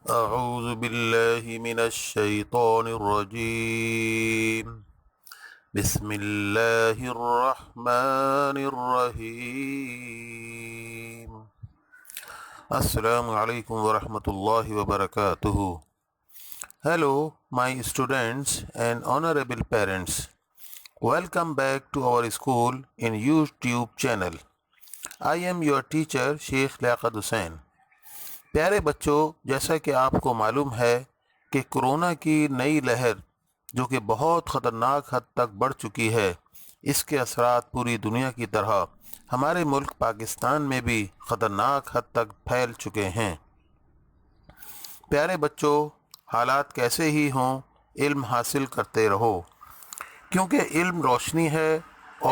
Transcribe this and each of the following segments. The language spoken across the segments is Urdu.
اعوذ باللہ من الشیطان الرجیم بسم اللہ الرحمن الرحیم السلام علیکم ورحمۃ اللہ وبرکاتہ. Hello my students and honorable parents. Welcome back to our school in YouTube channel. I am your teacher Sheikh Liaqat Hussain. پیارے بچوں، جیسا کہ آپ کو معلوم ہے کہ کرونا کی نئی لہر جو کہ بہت خطرناک حد تک بڑھ چکی ہے، اس کے اثرات پوری دنیا کی طرح ہمارے ملک پاکستان میں بھی خطرناک حد تک پھیل چکے ہیں. پیارے بچوں، حالات کیسے ہی ہوں، علم حاصل کرتے رہو، کیونکہ علم روشنی ہے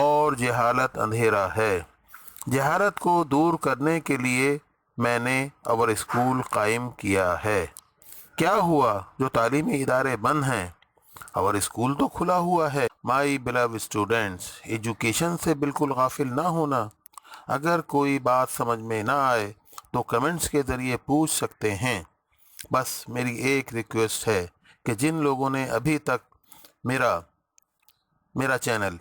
اور جہالت اندھیرا ہے. جہالت کو دور کرنے کے لیے میں نے اور اسکول قائم کیا ہے. کیا ہوا جو تعلیمی ادارے بند ہیں اور اسکول تو کھلا ہوا ہے؟ مائی بلو اسٹوڈنٹس، ایجوکیشن سے بالکل غافل نہ ہونا. اگر کوئی بات سمجھ میں نہ آئے تو کمنٹس کے ذریعے پوچھ سکتے ہیں. بس میری ایک ریکویسٹ ہے کہ جن لوگوں نے ابھی تک میرا چینل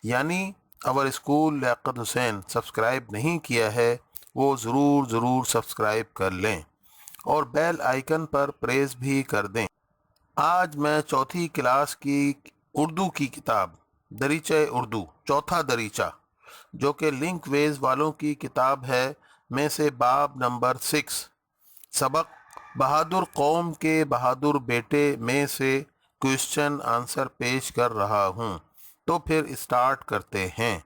یعنی اور اسکول لیاقت حسین سبسکرائب نہیں کیا ہے، وہ ضرور سبسکرائب کر لیں اور بیل آئیکن پر پریس بھی کر دیں. آج میں چوتھی کلاس کی اردو کی کتاب دریچہ اردو چوتھا دریچہ، جو کہ لنک ویز والوں کی کتاب ہے، میں سے باب نمبر 6 سبق بہادر قوم کے بہادر بیٹے میں سے کوشچن آنسر پیش کر رہا ہوں. تو پھر اسٹارٹ کرتے ہیں.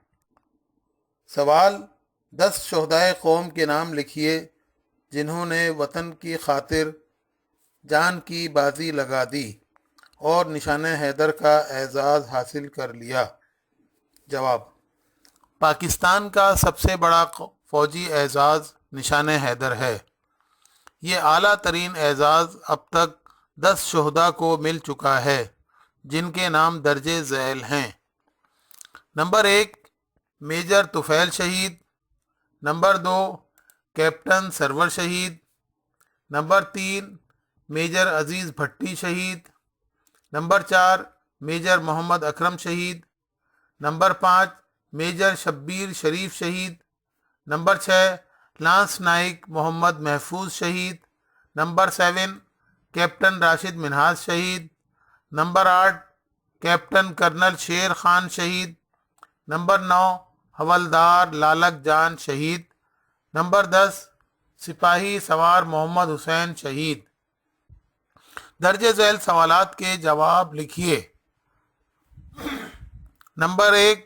سوال: 10 شہدائے قوم کے نام لکھیے جنہوں نے وطن کی خاطر جان کی بازی لگا دی اور نشان حیدر کا اعزاز حاصل کر لیا. جواب: پاکستان کا سب سے بڑا فوجی اعزاز نشان حیدر ہے. یہ اعلیٰ ترین اعزاز اب تک 10 شہداء کو مل چکا ہے جن کے نام درج ذیل ہیں. نمبر 1 میجر طفیل شہید. نمبر 2 کیپٹن سرور شہید. نمبر 3 میجر عزیز بھٹی شہید. نمبر 4 میجر محمد اکرم شہید. نمبر 5 میجر شبیر شریف شہید. نمبر 6 لانس نائک محمد محفوظ شہید. نمبر 7 کیپٹن راشد منہاز شہید. Number 8 captain colonel Sher Khan شہید. نمبر 9 حوالدار لالک جان شہید. نمبر 10 سپاہی سوار محمد حسین شہید. درج ذیل سوالات کے جواب لکھیے. نمبر 1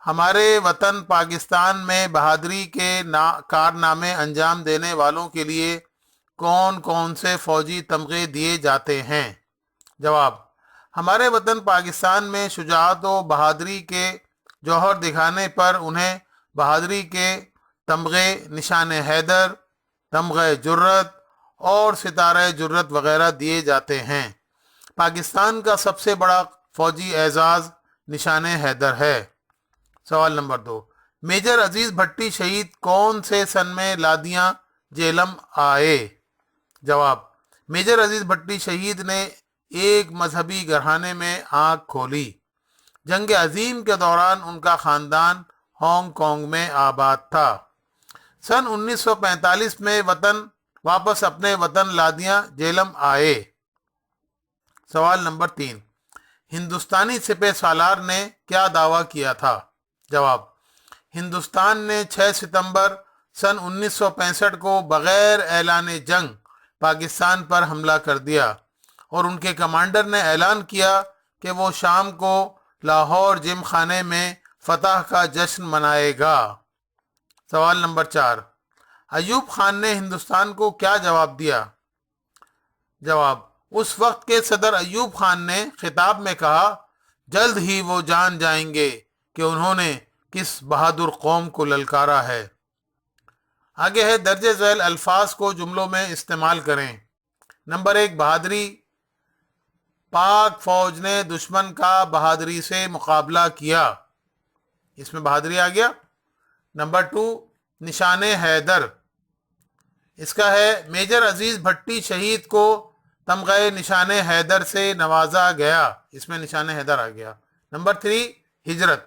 ہمارے وطن پاکستان میں بہادری کے کارنامے انجام دینے والوں کے لیے کون کون سے فوجی تمغے دیے جاتے ہیں؟ جواب: ہمارے وطن پاکستان میں شجاعت و بہادری کے جوہر دکھانے پر انہیں بہادری کے تمغے، نشان حیدر، تمغہ جرت اور ستارہ جرت وغیرہ دیے جاتے ہیں. پاکستان کا سب سے بڑا فوجی اعزاز نشان حیدر ہے. سوال نمبر 2 میجر عزیز بھٹی شہید کون سے سن میں لادیاں جیلم آئے؟ جواب: میجر عزیز بھٹی شہید نے ایک مذہبی گھرانے میں آنکھ کھولی. جنگ عظیم کے دوران ان کا خاندان ہانگ کانگ میں آباد تھا. سن 1945 میں واپس اپنے وطن لادیاں جیلم آئے. سوال نمبر 3 ہندوستانی سپہ سالار نے کیا دعویٰ کیا تھا؟ جواب: ہندوستان نے 6 ستمبر سن 1965 کو بغیر اعلان جنگ پاکستان پر حملہ کر دیا اور ان کے کمانڈر نے اعلان کیا کہ وہ شام کو لاہور جم خانے میں فتح کا جشن منائے گا. سوال نمبر 4 ایوب خان نے ہندوستان کو کیا جواب دیا؟ جواب: اس وقت کے صدر ایوب خان نے خطاب میں کہا، جلد ہی وہ جان جائیں گے کہ انہوں نے کس بہادر قوم کو للکارا ہے. آگے ہے درج ذیل الفاظ کو جملوں میں استعمال کریں. نمبر 1 بہادری: پاک فوج نے دشمن کا بہادری سے مقابلہ کیا. اس میں بہادری آ گیا. نمبر 2 نشان حیدر: اس کا ہے میجر عزیز بھٹی شہید کو تمغہ نشان حیدر سے نوازا گیا، اس میں نشان حیدر آ گیا۔ نمبر 3 ہجرت،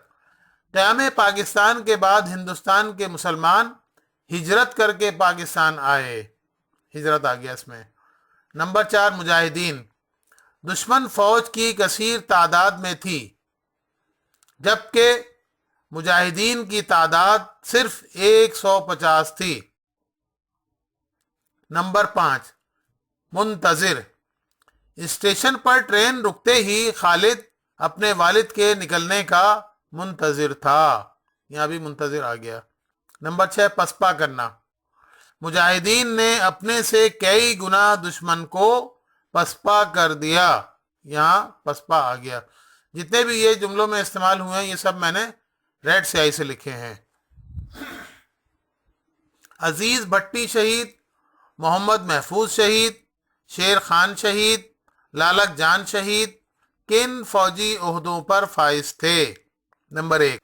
قیام پاکستان کے بعد ہندوستان کے مسلمان ہجرت کر کے پاکستان آئے، ہجرت آ گیا اس میں۔ نمبر 4 مجاہدین، دشمن فوج کی کثیر تعداد میں تھی جبکہ مجاہدین کی تعداد صرف 150 تھی۔ نمبر 5 منتظر، اسٹیشن پر ٹرین رکتے ہی خالد اپنے والد کے نکلنے کا منتظر تھا، یہاں بھی منتظر آ گیا۔ نمبر 6 پسپا کرنا، مجاہدین نے اپنے سے کئی گنا دشمن کو پسپا کر دیا، یہاں پسپا آ گیا۔ جتنے بھی یہ جملوں میں استعمال ہوئے ہیں یہ سب میں نے ریڈ سیاہی سے لکھے ہیں۔ عزیز بھٹی شہید، محمد محفوظ شہید، شیر خان شہید، لالک جان شہید کن فوجی عہدوں پر فائز تھے؟ نمبر 1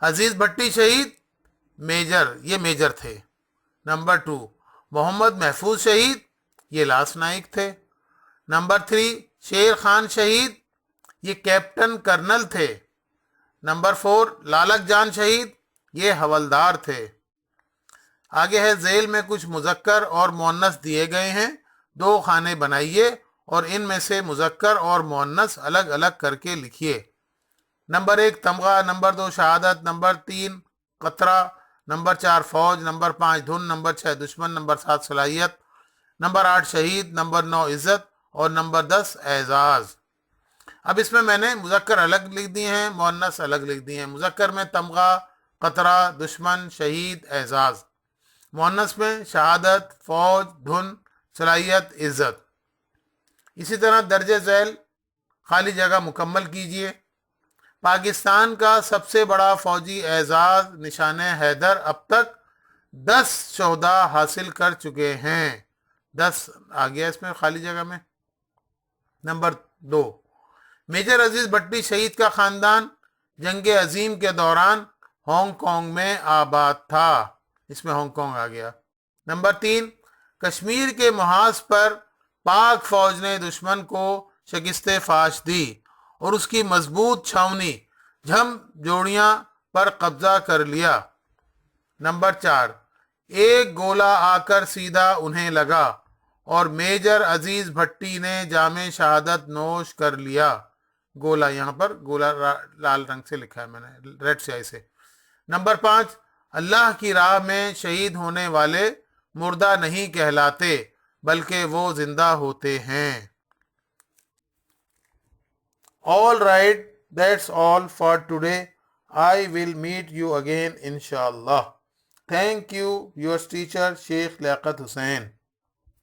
عزیز بھٹی شہید میجر، یہ میجر تھے۔ نمبر 2 محمد محفوظ شہید، یہ لاس نائک تھے۔ نمبر 3 شیر خان شہید، یہ کیپٹن کرنل تھے۔ نمبر 4 لالک جان شہید، یہ حولدار تھے۔ آگے ہے ذیل میں کچھ مذکر اور مؤنث دیے گئے ہیں، 2 خانے بنائیے اور ان میں سے مذکر اور مؤنث الگ الگ کر کے لکھیے۔ نمبر 1 تمغہ، نمبر 2 شہادت، نمبر 3 قطرہ، نمبر 4 فوج، نمبر 5 دھن، نمبر 6 دشمن، نمبر 7 صلاحیت، نمبر 8 شہید، نمبر 9 عزت اور نمبر 10 اعزاز۔ اب اس میں نے مذکر الگ لکھ دیے ہیں، مؤنث الگ لکھ دیے ہیں۔ مذکر میں تمغہ، قطرہ، دشمن، شہید، اعزاز۔ مؤنث میں شہادت، فوج، دھن، صلاحیت، عزت۔ اسی طرح درج ذیل خالی جگہ مکمل کیجیے۔ پاکستان کا سب سے بڑا فوجی اعزاز نشان حیدر اب تک 10 شہداء حاصل کر چکے ہیں، 10 آ گیا اس میں خالی جگہ میں۔ نمبر 2 میجر عزیز بھٹی شہید کا خاندان جنگ عظیم کے دوران ہانگ کانگ میں آباد تھا، اس میں ہانگ کانگ آ گیا۔ نمبر 3 کشمیر کے محاذ پر پاک فوج نے دشمن کو شکست فاش دی اور اس کی مضبوط چھاونی جھم جوڑیاں پر قبضہ کر لیا۔ نمبر 4 ایک گولہ آ کر سیدھا انہیں لگا اور میجر عزیز بھٹی نے جام شہادت نوش کر لیا۔ گولہ، یہاں پر گولہ لال رنگ سے لکھا ہے میں نے، ریڈ سیاہی سے۔ نمبر 5 اللہ کی راہ میں شہید ہونے والے مردہ نہیں کہلاتے بلکہ وہ زندہ ہوتے ہیں۔ All right, that's all for today. I will meet you again inshallah. Thank you, your teacher Sheikh Liaqat Hussain.